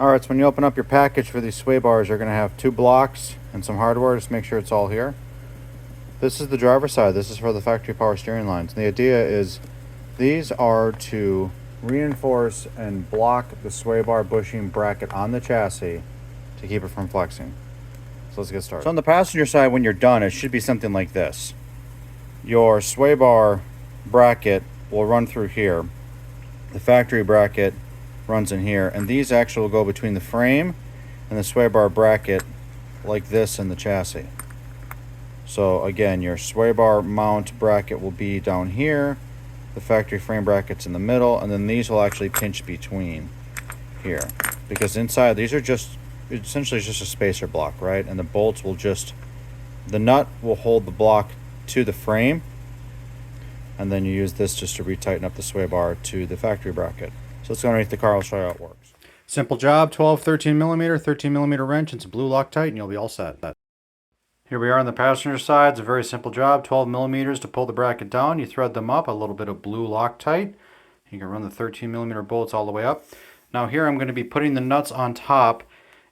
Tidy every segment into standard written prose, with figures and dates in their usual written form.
Alright, so when you open up your package for these sway bars, you're going to have 2 blocks and some hardware. Just make sure it's all here. This is the driver's side. This is for the factory power steering lines. And the idea is these are to reinforce and block the sway bar bushing bracket on the chassis to keep it from flexing. So let's get started. So on the passenger side, when you're done, it should be something like this. Your sway bar bracket will run through here. The factory bracket runs in here, and these actually will go between the frame and the sway bar bracket like this in the chassis. So again, your sway bar mount bracket will be down here, the factory frame bracket's in the middle, and then these will actually pinch between here, because inside these are just essentially just a spacer block, right? And the bolts will just, the nut will hold the block to the frame, and then you use this just to retighten up the sway bar to the factory bracket. So let's go underneath the car. I'll show you how it works. Simple job, 12 13 millimeter wrench and some blue Loctite, and you'll be all set. Here we are on the passenger side. It's a very simple job, 12 millimeters to pull the bracket down. You thread them up, a little bit of blue Loctite. You can run the 13 millimeter bolts all the way up. Now here I'm going to be putting the nuts on top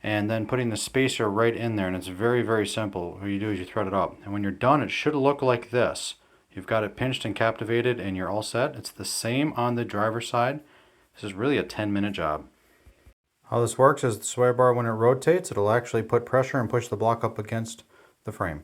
and then putting the spacer right in there, and it's very, very simple. What you do is you thread it up, and when you're done, it should look like this. You've got it pinched and captivated, and you're all set. It's the same on the driver's side. This is really a 10-minute job. How this works is the sway bar, when it rotates, it'll actually put pressure and push the block up against the frame.